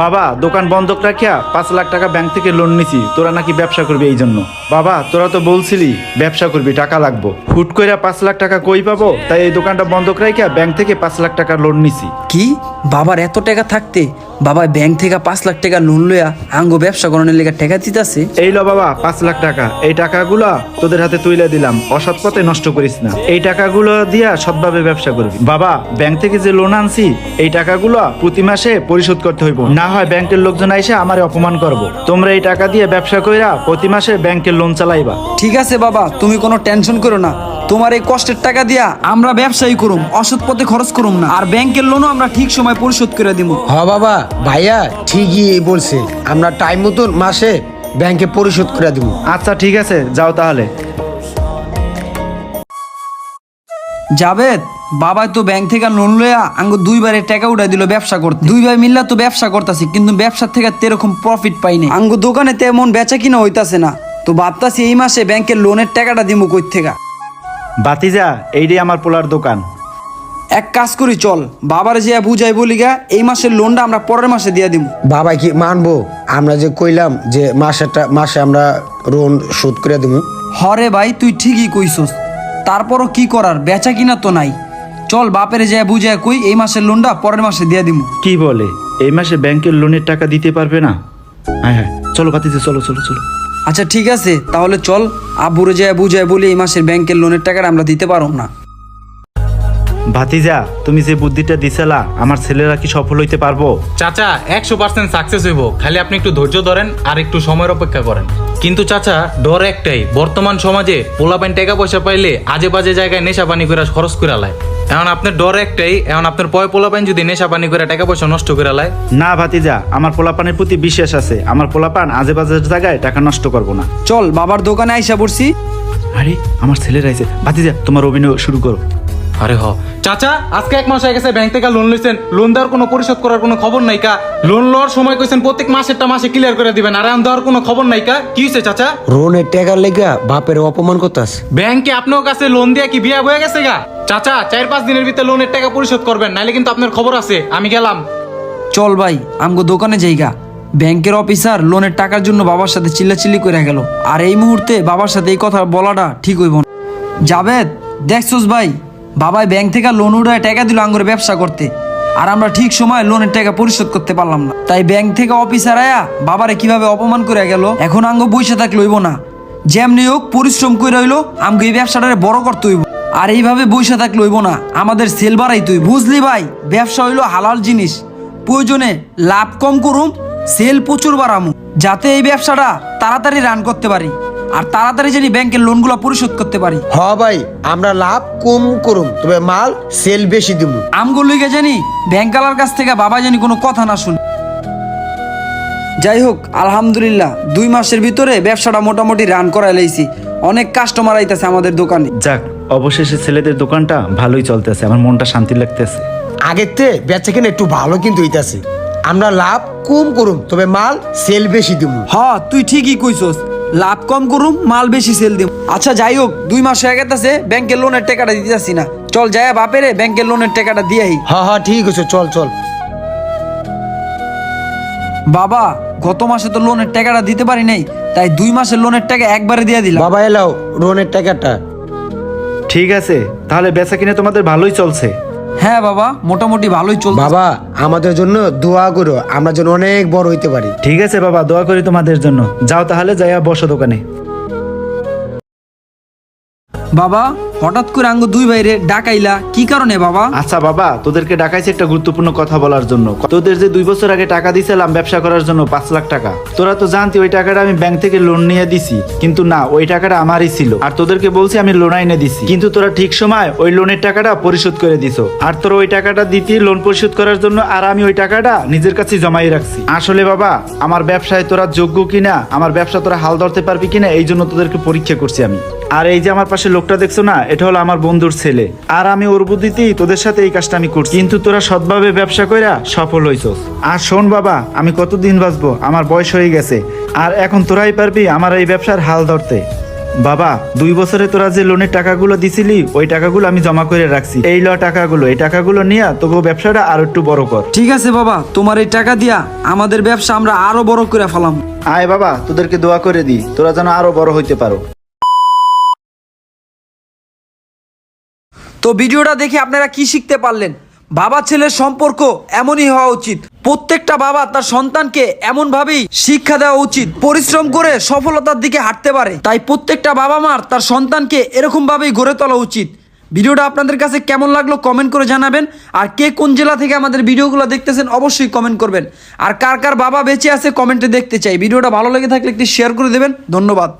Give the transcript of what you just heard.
বাবা দোকান বন্ধক রাখিয়া 5 লাখ টাকা ব্যাংক থেকে লোন নিছি, তোরা নাকি ব্যবসা করবি এই জন্য। বাবা তোরা তো বলছিলি ব্যবসা করবি, টাকা লাগবো, হুট কইরা 5 লাখ টাকা কই পাবো, তাই এই দোকানটা বন্ধক রাখিয়া ব্যাংক থেকে 5 লাখ টাকা লোন নিছি। কি বাবার এত টাকা থাকতে বাবা ব্যাংক থেকে 5 লাখ টাকা লোন লইয়া আঙ্গো ব্যবসা করানোর লেগে টাকা দিতেছে? এই লো বাবা 5 লাখ টাকা, এই টাকাগুলো তোদের হাতে তুলে দিলাম, অসৎ পথে নষ্ট করিস না। এই টাকাগুলো দিয়া সৎভাবে ব্যবসা করবি। বাবা ব্যাংক থেকে যে লোন আনছি এই টাকাগুলো প্রতি মাসে পরিশোধ করতে হইব, না হয় ব্যাংকের লোকজন আইসা আমারে অপমান করবো। তোমরা এই টাকা দিয়ে ব্যবসা কইরা প্রতি মাসে ব্যাংকের লোন চালাইবা। ঠিক আছে বাবা, তুমি কোনো টেনশন করো না, তোমার এই কষ্টের টাকা দিয়া আমরা ব্যবসায়ী করুম, অসৎ পথে খরচ করুম না, আর ব্যাংকের লোনও আমরা ঠিক সময় পরিশোধ করে দিব। হ বাবা, ভাইয়া ঠিকই বলছে, আমরা টাইম মতন মাসে ব্যাংকে পরিশোধ করে দিব। আচ্ছা ঠিক আছে, যাও তাহলে। জাবেদ, বাবা তো ব্যাংক থেকে লোন লইয়া আঙ্গো 2 বারে টাকা উঠাই দিল ব্যবসা করতে। 2 ভাই মিল্লা তো ব্যবসা করতেছি, কিন্তু ব্যবসার থেকে তেরকম প্রফিট পাই নাই। আঙ্গো দোকানে তেমন বেচা কিনা হইতাছে না, তো ভাবতাছি এই মাসে ব্যাংকের লোনের টাকাটা দিব কই থেকে। বাতিজা এইটাই আমার পোলার দোকান। এক কাজ করি, চল বাবার যে বুঝাই বলিগা এই মাসের লোনটা আমরা পরের মাসে দিয়ে দিব। বাবা কি মানবো আমরা যে কইলাম যে মাসে আমরা লোন শোধ করে দিব? হরে ভাই তুই ঠিকই কইছস, তারপরও কি করার, বেচা কিনা তো নাই। চল বাপের যে বুঝাই কই এই মাসের লোনটা পরের মাসে দিয়ে দিব। কি বলে এই মাসে ব্যাংকের লোনের টাকা দিতে পারবে না? হ্যাঁ হ্যাঁ চলো বাতিজা, চলো চলো চলো। আচ্ছা ঠিক আছে, তাহলে চল আব্বুরে যায় বুঝায় বলি এই মাসের ব্যাংকের লোনের টাকাটা আমরা দিতে পারব না। ভাতিজা তুমি যে বুদ্ধিটা দিছিলা, আমার ছেলেরা কি সফল হইতে পারবো? চাচা 100% সাকসেস হইব, খালি আপনি একটু ধৈর্য ধরেন আর একটু সময়ের অপেক্ষা করেন। কিন্তু চাচা ডর একটাই, বর্তমান সমাজে পোলাপাইন টাকা পয়সা পাইলে আজে বাজে জায়গায় নেশা পানি করে খরচ করে লায়। এখন আপনার ডর একটাই, এখন আপনার পোলাপাইন যদি নেশা পানি করে টাকা পয়সা নষ্ট করে লায়। না ভাতিজা, আমার পোলাপানের প্রতি বিশ্বাস আছে, আমার পোলাপান আজে বাজে জায়গায় টাকা নষ্ট করবো না। চল বাবার দোকানে আইসা পড়ছি। আরে আমার ছেলেরা আইছে। ভাতিজা তোমার অভিনয় শুরু করো। আরে হ চাচা, আজকে 1 মাস হয়ে গেছে ব্যাংক থেকে লোন লইছেন, লোন দেওয়ার কোনো পরিশোধ করার কোনো খবর নাই কা? লোন লওয়ার সময় কইছেন প্রত্যেক মাসেরটা মাসে ক্লিয়ার করে দিবেন, আর এখন দেওয়ার কোনো খবর নাই কা? কি হইছে চাচা? লোনের টাকার লেগা বাপের অপমান করতাস। ব্যাংকে আপনার কাছে লোন দিয়ে কি বিয়া হয়ে গেছে গা? চাচা 4-5 দিনের ভিতরে লোনের টাকা পরিশোধ করবেন, নাইলে কিন্তু আপনার খবর আছে। আমি গেলাম। চল ভাই আমগো দোকানে যাইগা। ব্যাংকের অফিসার লোনের টাকার জন্য বাবার সাথে চিল্লাচিল্লি করে গেল, আর এই মুহূর্তে বাবার সাথে এই কথা বলাটা ঠিক হইব না। জাবেদ দেখছস ভাই, বাবাই ব্যাংক থেকে লোন উঠায় টাকা দিল আঙ্গুরে ব্যবসা করতে, আর আমরা ঠিক সময় লোনের টাকা পরিশোধ করতে পারলাম না। তাই ব্যাংক থেকে অফিসার আয়া বাবারে কিভাবে অপমান করে গেল। এখন আঙ্গো বইসা থাকলে হইব না, যেমনি হোক পরিশ্রম করে হইলো আমগো এই ব্যবসাটারে বড় করতে হইব। আর এইভাবে বইসা থাকলে হইব না, আমাদের সেল বাড়াইতে হইব। বুঝলি ভাই, ব্যবসা হইলো হালাল জিনিস, প্রয়োজনে লাভ কম করুম, সেল প্রচুর বাড়ামু, যাতে এই ব্যবসাটা তাড়াতাড়ি রান করতে পারি, আর তাড়াতাড়ি জানি ব্যাংকের লোনগুলো পরিশোধ করতে পারি। হ ভাই, আমরা লাভ কম করুম, তবে মাল সেল বেশি দিব। আমগো লইগে জানি ব্যাংকালার কাছ থেকে বাবা জানি কোনো কথা না শুনি। যাই হোক আলহামদুলিল্লাহ 2 মাসের ভিতরে ব্যবসাটা মোটামুটি রান করাই লাইছি, অনেক কাস্টমার আইতাছে আমাদের দোকানে। যাক, অবশেষে ছেলেদের দোকানটা ভালোই চলতেছে, আমার মনটা শান্তি লাগতেছে। আগের থেকে বেচা কেনা একটু ভালো কিন্তু হইতাছে। আমরা লাভ কম করুম, তবে মাল সেল বেশি দিব। হ্যাঁ তুই ঠিকই কইছস, লাভ কম করুম, মাল বেশি সেল দিব। আচ্ছা যাই হোক 2 মাস হয়ে গেছে ব্যাংকের লোনের টাকাটা দিতেছি না, চল যাইয়া বাপেরে ব্যাংকের লোনের টাকাটা দিয়েই। হ্যাঁ ঠিক আছে, চল চল। বাবা গত মাসে তো লোনের টাকাটা দিতে পারি নাই, তাই 2 মাসের লোনের টাকা একবারে দিয়ে দিলাম। বাবা এলাও লোনের টাকাটা। ঠিক আছে, তাহলে বেচা কিনে তোমাদের ভালোই চলছে? হ্যাঁ বাবা মোটামুটি ভালোই চলছে। বাবা আমাদের জন্য দোয়া করো, আমরা যেন অনেক বড় হইতে পারি। ঠিক আছে বাবা, দোয়া করি তোমাদের জন্য। যাও তাহলে, যাইয়া বসো দোকানে। বাবা হঠাৎ করে আঙ্গো 2 ভাইরে ডাকাইলা কি কারণে বাবা? আচ্ছা বাবা, তোদেরকে ডাকাইছি একটা গুরুত্বপূর্ণ কথা বলার জন্য। তোদের যে 2 বছর আগে টাকা দিছিলাম ব্যবসা করার জন্য 5 লাখ টাকা, তোরা তো জানতি ওই টাকাটা আমি ব্যাংক থেকে লোন নিয়ে দিছি, কিন্তু না, ওই টাকাটা আমারই ছিল। আর তোদেরকে বলছি আমি লোন আইনে দিছি, কিন্তু তোরা ঠিক সময় ওই লোনের টাকাটা পরিশোধ করে দিছো। আর তোরা ওই টাকাটা দিতি লোন পরিশোধ করার জন্য, আর আমি ওই টাকাটা নিজের কাছে জমাই রাখছি। আসলে বাবা, আমার ব্যবসায় তোরা যোগ্য কিনা, আমার ব্যবসা তোরা হাল ধরতে পারবি কিনা, এই জন্য তোদেরকে পরীক্ষা করছি আমি। আর এই যে আমার পাশে লোকটা দেখছো না, এটা হলো আমার বন্ধুর ছেলে, আর আমি ওর বুদ্ধিতেই তোদের সাথে এই কাজটা আমি করছি। কিন্তু তোরা সৎভাবে ব্যবসা কইরা সফল হইছস। আর শোন বাবা, আমি কতদিন বাঁচবো, আমার বয়স হয়ে গেছে, আর এখন তোরাই পারবি আমার এই ব্যবসার হাল ধরতে। বাবা 2 বছরে তোরা যে লোনের টাকাগুলো দিছিলি ওই টাকাগুলো আমি জমা করে রাখছি, এই ল টাকাগুলো, এই টাকাগুলো নিয়ে তোকে ব্যবসাটা আরো একটু বড় কর। ঠিক আছে বাবা, তোমার এই টাকা দিয়া আমাদের ব্যবসা আমরা আরো বড় করে ফেলাম। আয় বাবা, তোদেরকে দোয়া করে দি তোরা যেন আরো বড় হইতে পারো। তো ভিডিওটা দেখে আপনারা কি শিখতে পারলেন? বাবা ছেলের সম্পর্ক এমনই হওয়া উচিত। প্রত্যেকটা বাবা তার সন্তানকে এমন ভাবেই শিক্ষা দেওয়া উচিত, পরিশ্রম করে সফলতার দিকে হাঁটতে পারে। তাই প্রত্যেকটা বাবা মার তার সন্তানকে এরকম ভাবেই গড়ে তোলা উচিত। ভিডিওটা আপনাদের কাছে কেমন লাগলো কমেন্ট করে জানাবেন। আর কে কোন জেলা থেকে আমাদের ভিডিওগুলো দেখতেছেন অবশ্যই কমেন্ট করবেন। আর কার কার বাবা বেঁচে আছে কমেন্টে দেখতে চাই। ভিডিওটা ভালো লেগে থাকলে একটি শেয়ার করে দেবেন। ধন্যবাদ।